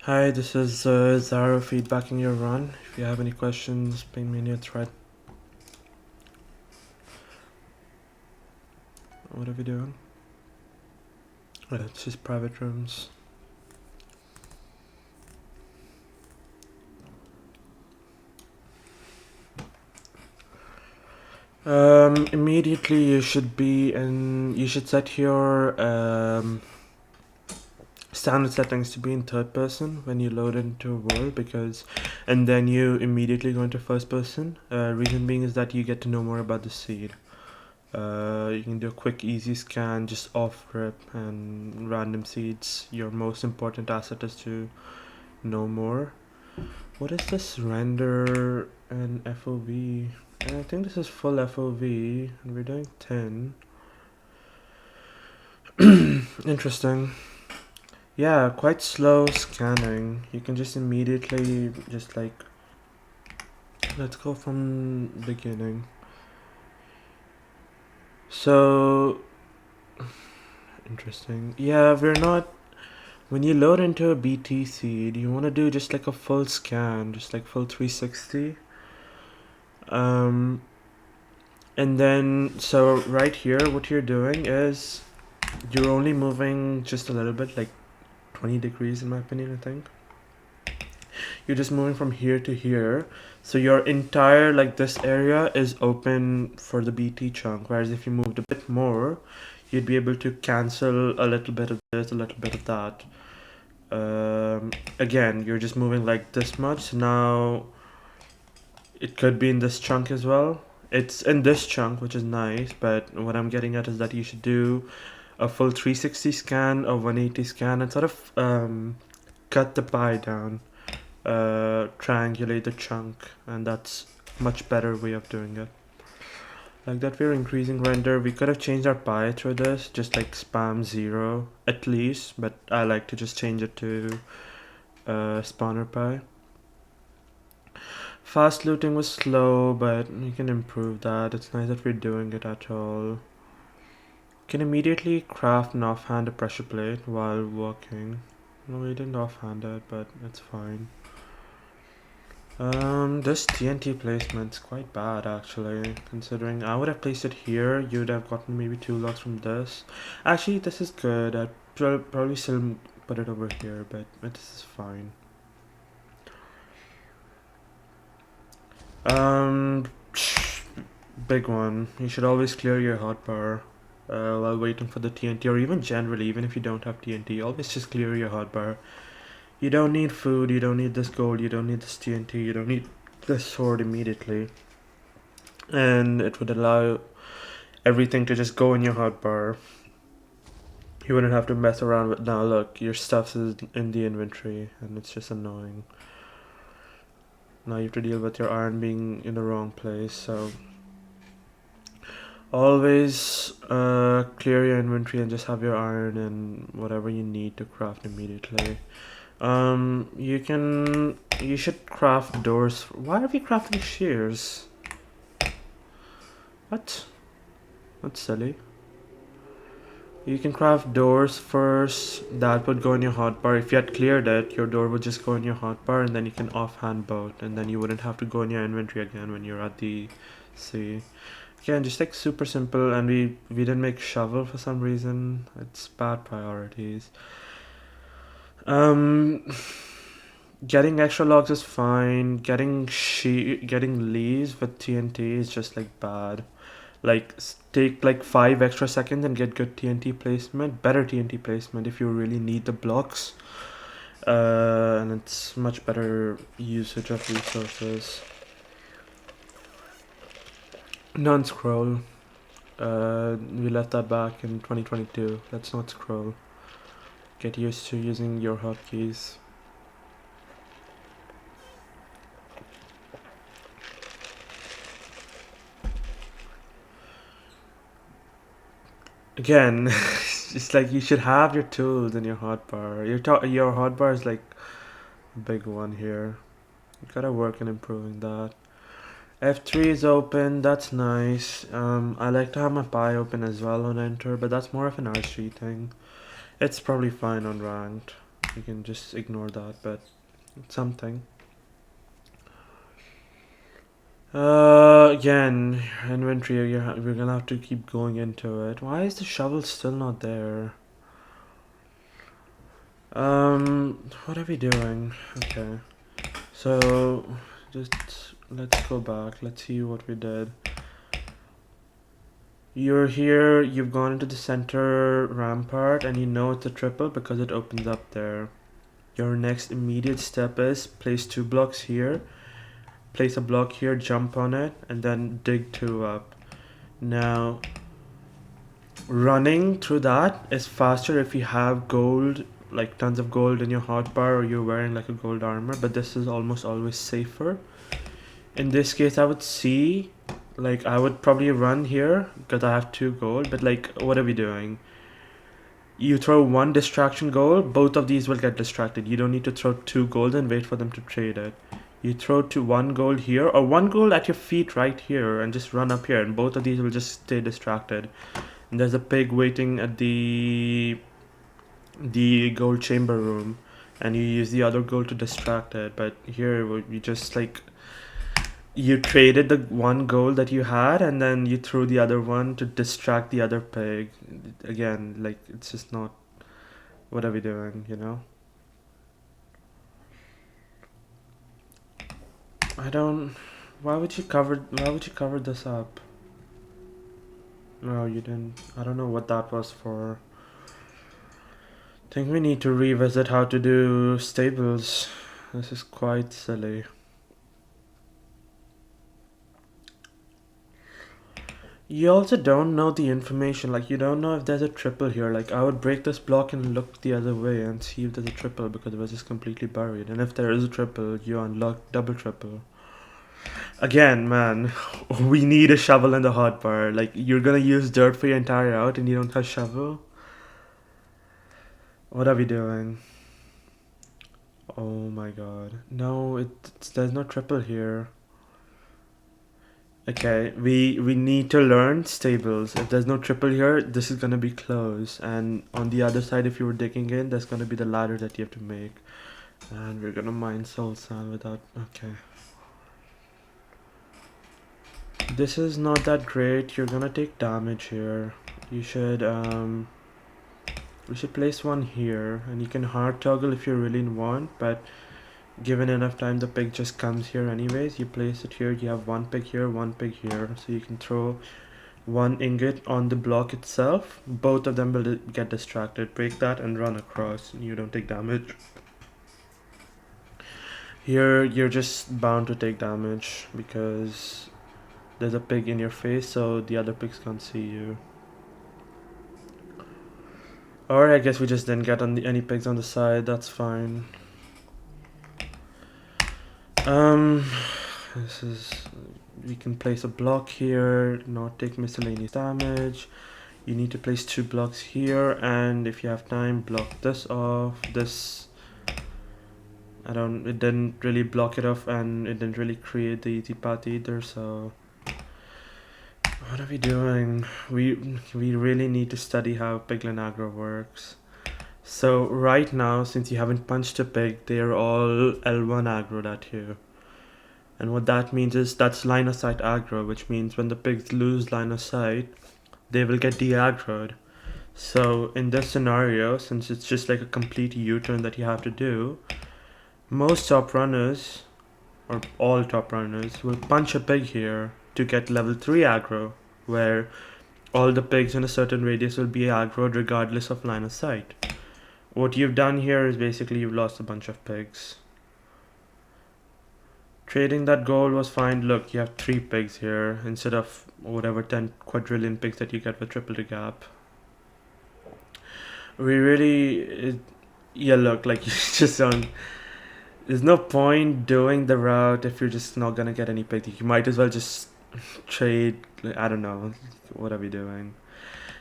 Hi, this is Zaro feedbacking your run. If you have any questions, ping me in your thread. What are we doing? It's just private rooms. Immediately you should be in. You should set your standard settings to be in third person when you load into a world and then you immediately go into first person. Reason being is that you get to know more about the seed. You can do a quick easy scan just off rip and random seeds. Your most important asset is to know more. What is this render and FOV? I think this is full FOV and we're doing 10. Interesting. Yeah, quite slow scanning. You can just immediately just like, let's go from beginning. So interesting. Yeah, we're not. When you load into a BT seed, you want to do just like a full scan, just like full 360. And then, so right here, what you're doing is you're only moving just a little bit, like 20 degrees in my opinion, I think. You're just moving from here to here. So your entire, like this area is open for the BT chunk. Whereas if you moved a bit more, you'd be able to cancel a little bit of this, a little bit of that. Again, you're just moving like this much. So now it could be in this chunk as well. It's in this chunk, which is nice, but what I'm getting at is that you should do a full 360 scan, a 180 scan, and sort of cut the pie down, triangulate the chunk, and that's much better way of doing it. Like that, we're increasing render. We could have changed our pie through this, just like spam 0 at least, but I like to just change it to spawner pie. Fast looting was slow, but we can improve that. It's nice that we're doing it at all. Can immediately craft an offhand pressure plate while walking. No, we didn't offhand it, but it's fine. This TNT placement's quite bad actually, considering I would have placed it here, you'd have gotten maybe 2 logs from this. Actually, this is good. I'd probably still put it over here, but this is fine. Big one. You should always clear your hotbar while waiting for the TNT, or even generally, even if you don't have TNT, always just clear your hotbar. You don't need food, you don't need this gold, you don't need this TNT, you don't need this sword immediately. And it would allow everything to just go in your hotbar. You wouldn't have to mess around with, now look, your stuff is in the inventory, and it's just annoying. Now you have to deal with your iron being in the wrong place, so always clear your inventory and just have your iron and whatever you need to craft immediately. You should craft doors. Why are we crafting shears? What? That's silly. You can craft doors first. That would go in your hotbar. If you had cleared it, your door would just go in your hotbar, and then you can offhand boat, and then you wouldn't have to go in your inventory again when you're at the sea. Again, just like super simple, and we didn't make shovel for some reason. It's bad priorities. Getting extra logs is fine. Getting leaves with TNT is just like bad. Like take like 5 extra seconds and get good TNT placement, better TNT placement if you really need the blocks. And it's much better usage of resources. Non-scroll. We left that back in 2022. Let's not scroll. Get used to using your hotkeys. Again, it's like you should have your tools in your hotbar. Your hotbar is like a big one here. You gotta work on improving that. F3 is open, that's nice. I like to have my pie open as well on enter, but that's more of an RC thing. It's probably fine on ranked. You can just ignore that, but it's something. Again, inventory, we're gonna have to keep going into it. Why is the shovel still not there? What are we doing? Okay. So, just let's go back. Let's see what we did. You're here, you've gone into the center rampart, and you know it's a triple because it opens up there. Your next immediate step is place 2 blocks here, place a block here, jump on it, and then dig 2 up. Now, running through that is faster if you have gold, like tons of gold in your hotbar, or you're wearing like a gold armor, but this is almost always safer. In this case, I would see, like, I would probably run here because I have 2 gold, but like, what are we doing? You throw 1 distraction gold, both of these will get distracted. You don't need to throw 2 gold and wait for them to trade it. You throw 1 gold here, or 1 gold at your feet right here, and just run up here, and both of these will just stay distracted. And there's a pig waiting at the gold chamber room, and you use the other gold to distract it. But here, you just like, you traded the 1 gold that you had, and then you threw the other one to distract the other pig. Again, like, it's just not. What are we doing? You know. I don't. Why would you cover? Why would you cover this up? No, you didn't. I don't know what that was for. Think we need to revisit how to do stables. This is quite silly. You also don't know the information, like you don't know if there's a triple here. Like, I would break this block and look the other way and see if there's a triple because it was just completely buried. And if there is a triple, you unlock double triple. Again, man, we need a shovel in the hotbar. Like, you're gonna use dirt for your entire out and you don't have shovel? What are we doing? Oh my god. No, there's no triple here. Okay, we need to learn stables. If there's no triple here, this is gonna be close. And on the other side, if you were digging in, there's gonna be the ladder that you have to make. And we're gonna mine soul sand without. Okay. This is not that great. You're gonna take damage here. You should we should place 1 here, and you can hard toggle if you really want, but given enough time, the pig just comes here anyways. You place it here, you have 1 pig here, 1 pig here, so you can throw 1 ingot on the block itself. Both of them will get distracted. Break that and run across, and you don't take damage. Here, you're just bound to take damage because there's a pig in your face, so the other pigs can't see you. Or I guess we just didn't get any pigs on the side. That's fine. This is. We can place a block here, not take miscellaneous damage. You need to place 2 blocks here, and if you have time, block this off. This. It didn't really block it off, and it didn't really create the easy path either, so. What are we doing? We really need to study how piglin aggro works. So right now, since you haven't punched a pig, they are all L1 aggroed at you. And what that means is that's line of sight aggro, which means when the pigs lose line of sight, they will get de-aggroed. So in this scenario, since it's just like a complete U-turn that you have to do, most top runners, or all top runners, will punch a pig here to get level 3 aggro, where all the pigs in a certain radius will be aggroed regardless of line of sight. What you've done here is basically you've lost a bunch of pigs. Trading that gold was fine. Look, you have 3 pigs here instead of whatever 10 quadrillion pigs that you get with triple the gap. We really, yeah, look, like you just don't. There's no point doing the route if you're just not gonna get any pigs. You might as well just trade. Like, I don't know. What are we doing?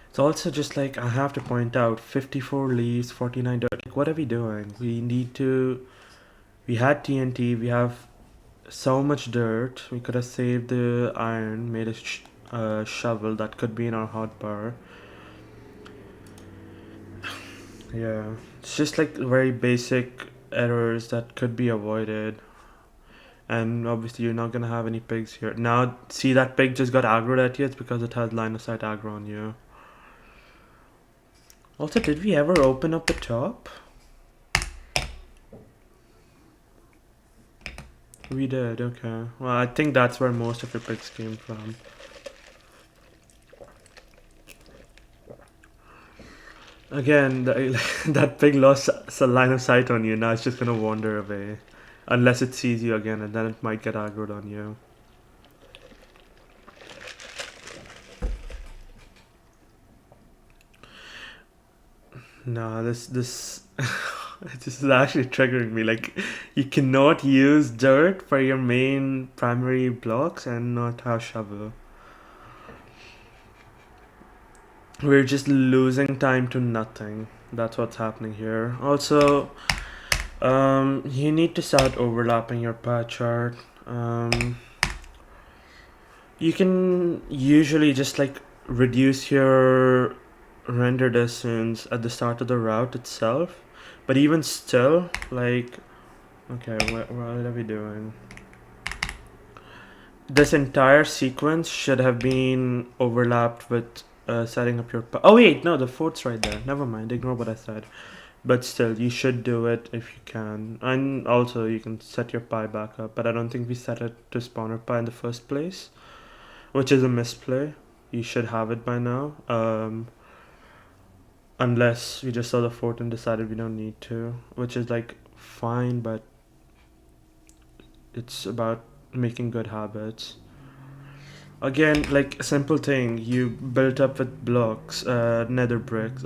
It's also just like I have to point out 54 leaves, 49 dirt. Like, what are we doing? We need to. We had TNT. We have so much dirt. We could have saved the iron, made a shovel that could be in our hotbar. Yeah, It's just like very basic errors that could be avoided. And obviously, you're not gonna have any pigs here. Now, see that pig just got aggroed at you? It's because it has line of sight aggro on you. Also, did we ever open up the top? We did, okay. Well, I think that's where most of your pigs came from. Again, that pig lost a line of sight on you. Now it's just gonna wander away. Unless it sees you again, and then it might get aggroed on you. No, this this is actually triggering me. Like, you cannot use dirt for your main primary blocks and not have shovel. We're just losing time to nothing. That's what's happening here. Also, you need to start overlapping your pie chart. You can usually just like reduce your render distance at the start of the route itself, but even still, like, okay, what are we doing? This entire sequence should have been overlapped with setting up your. Oh wait, no, the fort's right there. Never mind. Ignore what I said. But still, you should do it if you can. And also, you can set your pie back up. But I don't think we set it to spawner pie in the first place, which is a misplay. You should have it by now. Unless we just saw the fort and decided we don't need to, which is like fine, but it's about making good habits. Again, like a simple thing, you built up with blocks, nether bricks,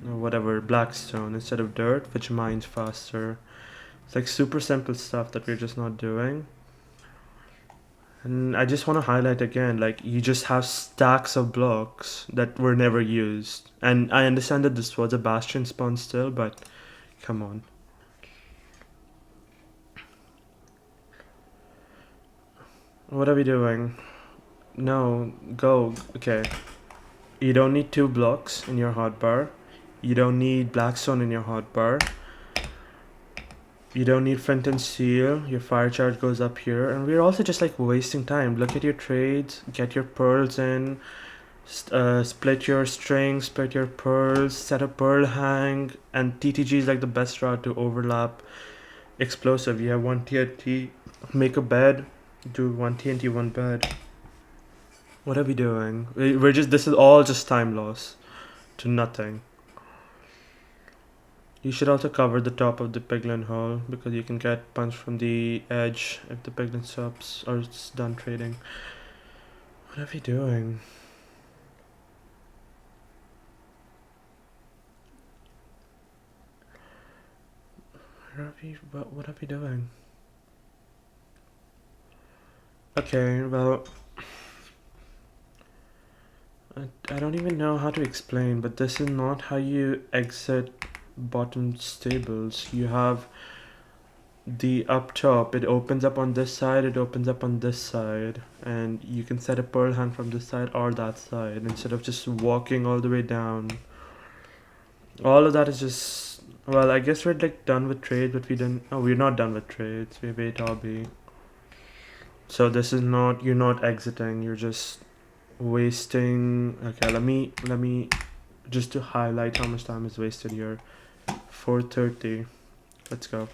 whatever, blackstone instead of dirt, which mines faster. It's like super simple stuff that we're just not doing. And I just want to highlight again, like, you just have stacks of blocks that were never used. And I understand that this was a bastion spawn still, but come on. What are we doing? No, go. Okay. You don't need 2 blocks in your hotbar. You don't need blackstone in your hotbar. You don't need flint and steel. Your fire charge goes up here. And we're also just like wasting time. Look at your trades. Get your pearls in. Split your strings. Split your pearls. Set a pearl hang. And TTG is like the best route to overlap explosive. You have 1 TNT. Make a bed. Do 1 TNT, 1 bed. What are we doing? We're just. This is all just time loss to nothing. You should also cover the top of the piglin hole because you can get punched from the edge if the piglin stops or it's done trading. What are we doing? What are we doing? Okay, well, I don't even know how to explain, but this is not how you exit bottom stables. You have the up top, it opens up on this side, it opens up on this side, and you can set a pearl hand from this side or that side instead of just walking all the way down. All of that is just, well, I guess we're like done with trades, but we didn't. Oh, we're not done with trades. We have 8 RB. So this is not, you're not exiting, you're just wasting. Okay, let me just to highlight how much time is wasted here. 4:30. Let's go.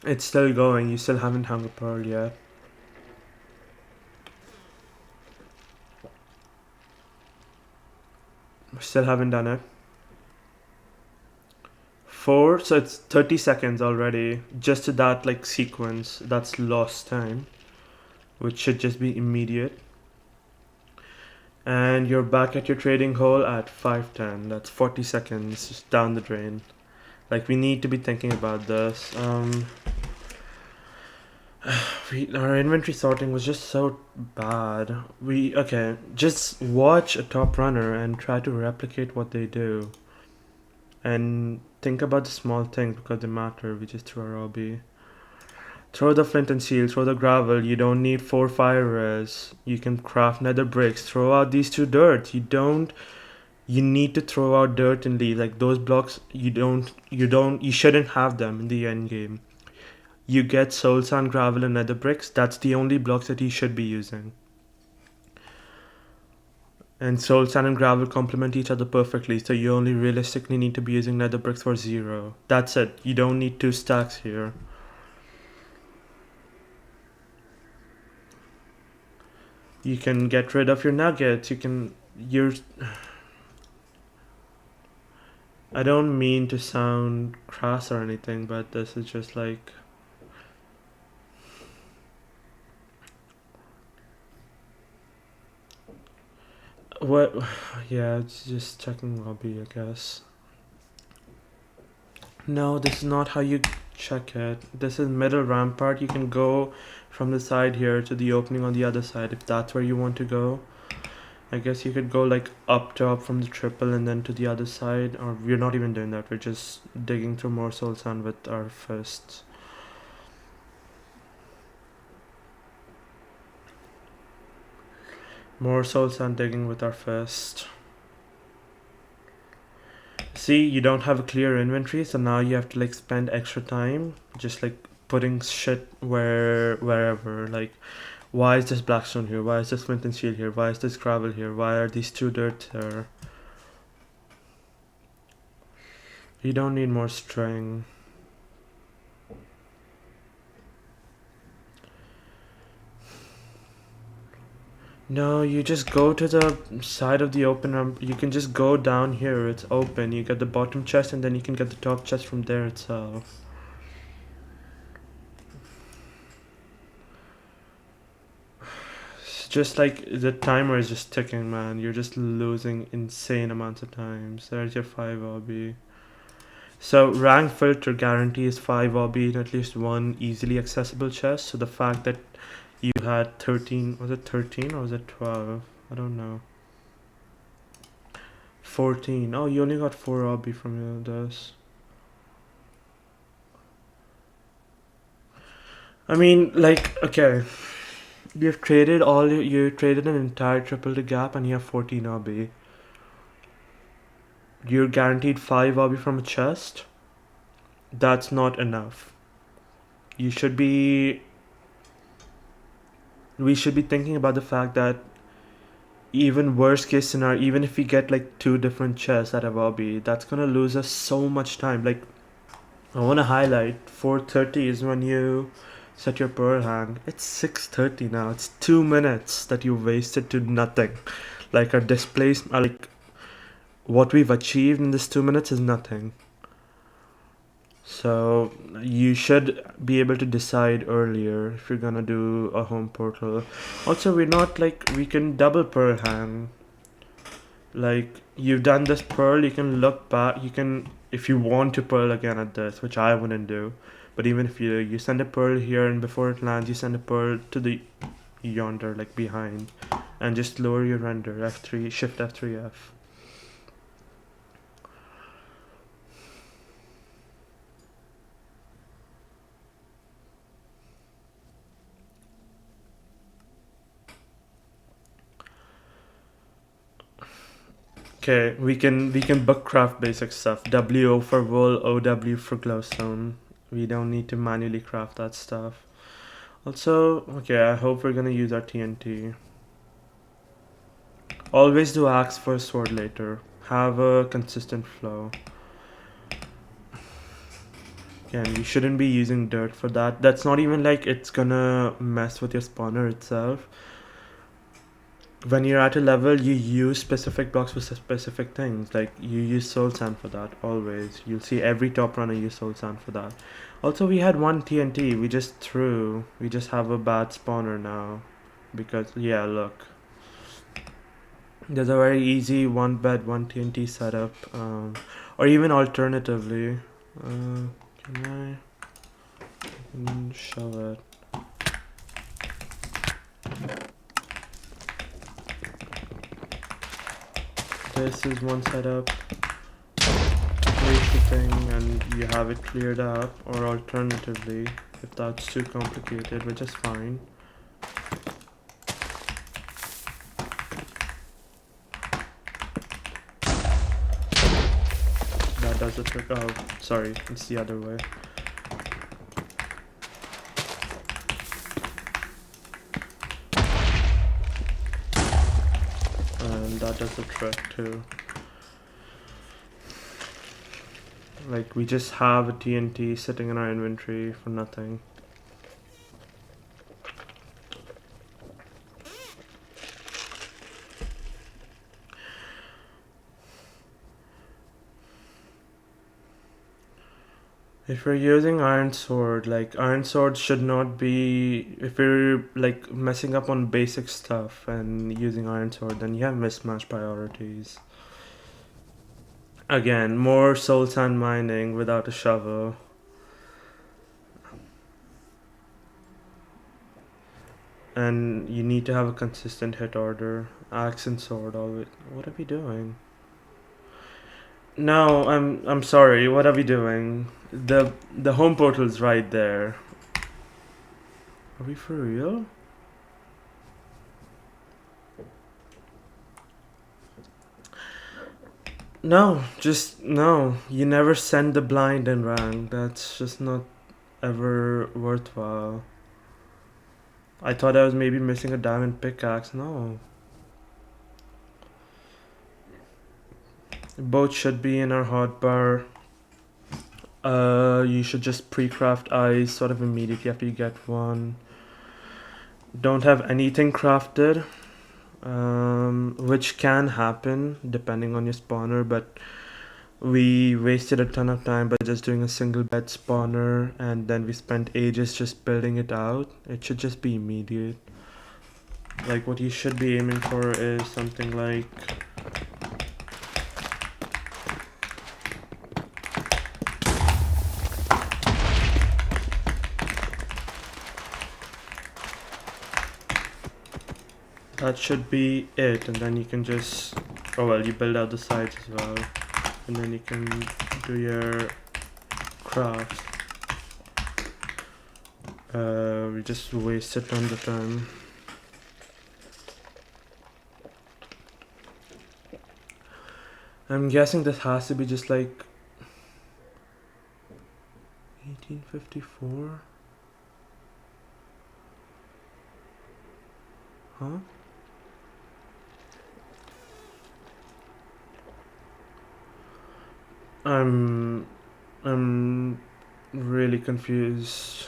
It's still going. You still haven't hung a pearl yet. Still haven't done it. 4, so it's 30 seconds already. Just to that like sequence, that's lost time, which should just be immediate. And you're back at your trading hole at 5:10. That's 40 seconds just down the drain. Like, we need to be thinking about this. Our inventory sorting was just so bad. Okay, just watch a top runner and try to replicate what they do. And think about the small things because they matter. We just threw our RB. Throw the flint and steel, throw the gravel. You don't need 4 fire res. You can craft nether bricks. Throw out these 2 dirt. You need to throw out dirt and leave. Like those blocks, you shouldn't have them in the end game. You get soul sand, gravel, and nether bricks. That's the only blocks that you should be using. And soul sand and gravel complement each other perfectly, so you only realistically need to be using nether bricks for 0. That's it. You don't need 2 stacks here. You can get rid of your nuggets. I don't mean to sound crass or anything, but this is just like... What? Yeah, it's just checking lobby, I guess. No, this is not how you check it. This is middle rampart. You can go from the side here to the opening on the other side if that's where you want to go. I guess you could go like up top from the triple and then to the other side, or we're not even doing that. We're just digging through more soul sand with our fists. More soul sand digging with our fist. See, you don't have a clear inventory, so now you have to like spend extra time just like putting shit wherever. Like, why is this blackstone here? Why is this flint and steel here? Why is this gravel here? Why are these 2 dirt here? You don't need more string. No, you just go to the side of the open ramp. You can just go down here. It's open. You get the bottom chest and then you can get the top chest from there itself. It's just like the timer is just ticking, man. You're just losing insane amounts of times. There's your 5 obby. So rank filter guarantees 5 obby in at least 1 easily accessible chest. So the fact that you had 13, was it 13 or was it 12? I don't know. 14. Oh, you only got 4 obby from this. I mean, like, okay. You traded an entire triple to gap and you have 14 obby. You're guaranteed 5 obby from a chest. That's not enough. We should be thinking about the fact that even worst case scenario, even if we get like 2 different chests that have obby, that's gonna lose us so much time. Like, I want to highlight 4:30 is when you set your pearl hang. It's 6:30 now. It's 2 minutes that you wasted to nothing. Like, our displays are like, what we've achieved in this 2 minutes is nothing. So you should be able to decide earlier if you're gonna do a home portal. Also, we're not like, we can double pearl hang. Like, you've done this pearl, you can look back, you can, if you want to pearl again at this, which I wouldn't do, but even if you send a pearl here and before it lands you send a pearl to the yonder, like behind, and just lower your render, F3, shift F3 F. Okay, we can bookcraft basic stuff. WO for wool, OW for glowstone. We don't need to manually craft that stuff. Also, okay, I hope we're gonna use our TNT. Always do axe first, sword later. Have a consistent flow. Again, you shouldn't be using dirt for that. That's not even like it's gonna mess with your spawner itself. When you're at a level, you use specific blocks for specific things. Like, you use soul sand for that, always. You'll see every top runner use soul sand for that. Also, we had 1 TNT, we just threw. We just have a bad spawner now. Because, yeah, look. There's a very easy 1 bed, 1 TNT setup. Or even alternatively. Can I show it? This is one setup. Place the thing and you have it cleared up, or alternatively if that's too complicated, which is fine. That does the trick. Oh, sorry, it's the other way. And that does the trick too. Like, we just have a TNT sitting in our inventory for nothing. If you're using iron sword, like, iron sword should not be, if you're like messing up on basic stuff and using iron sword, then you have mismatched priorities. Again, more soul sand mining without a shovel. And you need to have a consistent hit order. Axe and sword always. What are we doing? No, I'm sorry. What are we doing? The home portal's right there. Are we for real? No, just no. You never send the blind in rank. That's just not ever worthwhile. I thought I was maybe missing a diamond pickaxe. No. Both should be in our hotbar. You should just pre-craft ice sort of immediately after you get one. Don't have anything crafted, which can happen depending on your spawner, but we wasted a ton of time by just doing a single bed spawner, and then we spent ages just building it out. It should just be immediate. Like, what you should be aiming for is something like that should be it, and then you can just, oh well, you build out the sides as well, and then you can do your crafts. We just wasted tons of time. I'm guessing this has to be just like 1854. Huh? I'm really confused.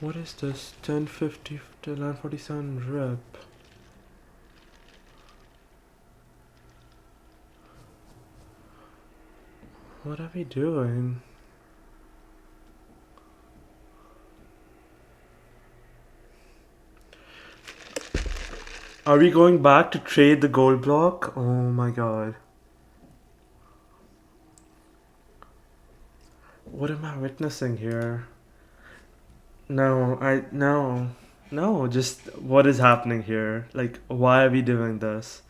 What is this? 1050 to 947 rep. What are we doing? Are we going back to trade the gold block? Oh my god. What am I witnessing here? No, just what is happening here? Like, why are we doing this?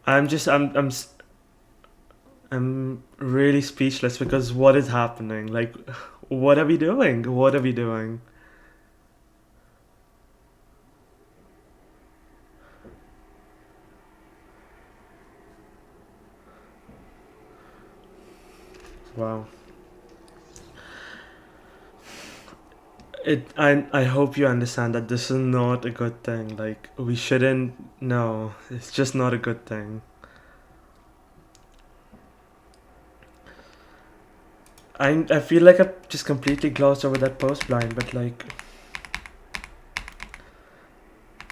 I'm just, I'm really speechless because what is happening? Like, what are we doing? What are we doing? Wow. I hope you understand that this is not a good thing. Like, we shouldn't, no, it's just not a good thing. I feel like I've just completely glossed over that post blind, but like,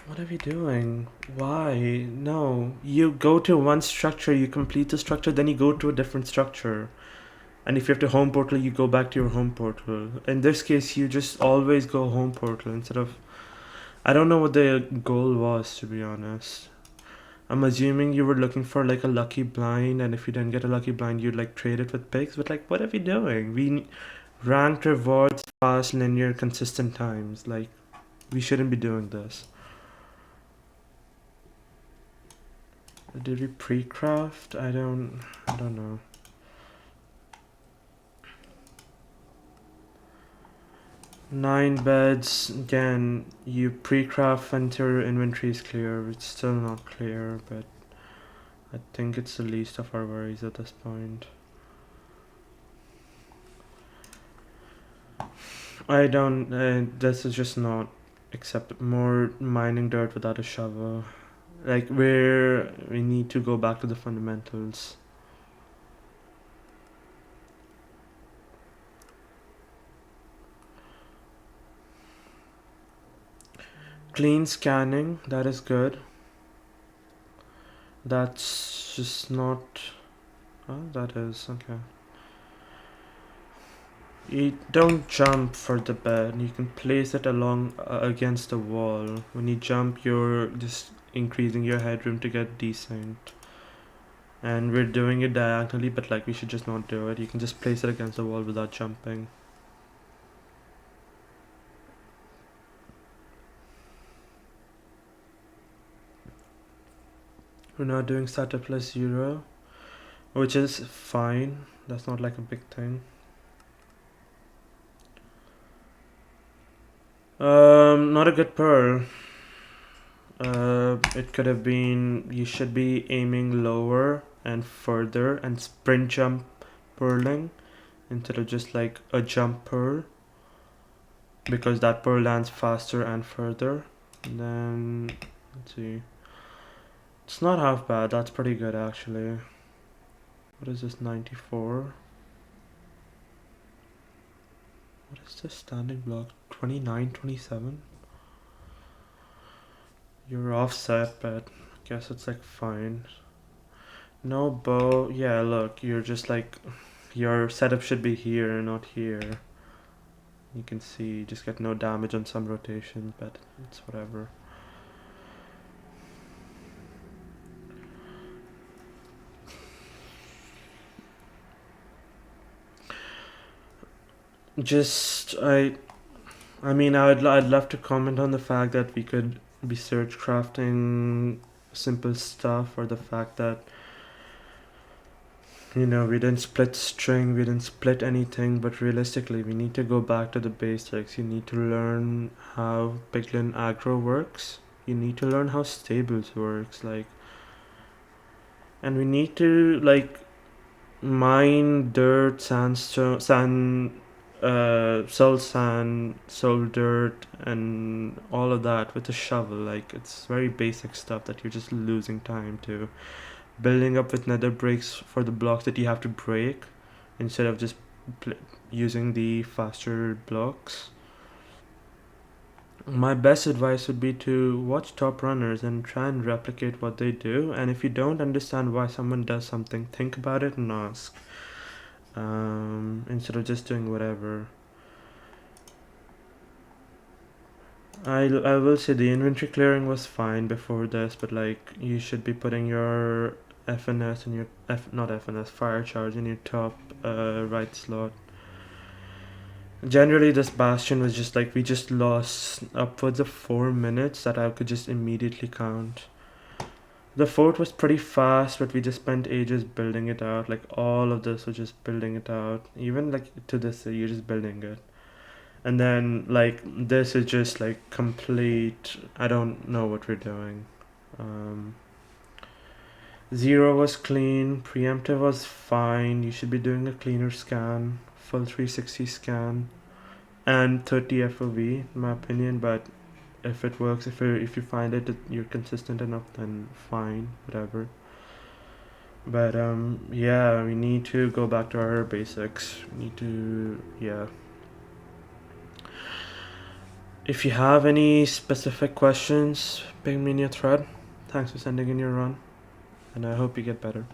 what are we doing? Why? No. You go to one structure, you complete the structure, then you go to a different structure. And if you have to home portal, you go back to your home portal. In this case, you just always go home portal instead of... I don't know what the goal was, to be honest. I'm assuming you were looking for like a lucky blind, and if you didn't get a lucky blind, you'd like trade it with pigs. But like, what are we doing? Ranked rewards fast, linear, consistent times. Like, we shouldn't be doing this. Did we pre-craft? I don't know. Nine beds. Again, you pre-craft until your inventory is clear. It's still not clear, but I think it's the least of our worries at this point. I don't. This is just not acceptable. More mining dirt without a shovel. Like, we need to go back to the fundamentals. Clean scanning, that is good. That's just not. Oh, that is okay. You don't jump for the bed. You can place it along against the wall. When you jump, you're just increasing your headroom to get decent. And we're doing it diagonally, but like we should just not do it. You can just place it against the wall without jumping. We're not doing setup plus 0, which is fine. That's not like a big thing. Not a good pearl. It could have been, you should be aiming lower and further and sprint jump purling instead of just like a jump pearl, because that pearl lands faster and further. And then, let's see. It's not half bad, that's pretty good actually. What is this, 94? What is this standing block? 29, 27? You're offset, but I guess it's like fine. No bow. Yeah, look, you're just like, your setup should be here, not here. You can see you just get no damage on some rotation, but it's whatever. Just I mean, I'd love to comment on the fact that we could be search crafting simple stuff, or the fact that, you know, we didn't split string, we didn't split anything, but realistically we need to go back to the basics. You need to learn how piglin aggro works. You need to learn how stables works, like, and we need to like mine dirt, sandstone, soul sand, soul dirt, and all of that with a shovel. Like, it's very basic stuff that you're just losing time to. Building up with nether bricks for the blocks that you have to break instead of just using the faster blocks. My best advice would be to watch top runners and try and replicate what they do. And if you don't understand why someone does something, think about it and ask. Instead of just doing whatever. I will say the inventory clearing was fine before this, but like, you should be putting your FNS in your not FNS, fire charge in your top right slot. Generally, this bastion was just like, we just lost upwards of 4 minutes that I could just immediately count. The fort was pretty fast, but we just spent ages building it out. Like, all of this was just building it out. Even like to this day, you're just building it. And then like, this is just like complete, I don't know what we're doing. 0 was clean, preemptive was fine. You should be doing a cleaner scan, full 360 scan, and 30 FOV in my opinion. But if it works, if you find it that you're consistent enough, then fine, whatever. But yeah, we need to go back to our basics. We need to, yeah. If you have any specific questions, ping me in your thread. Thanks for sending in your run, and I hope you get better.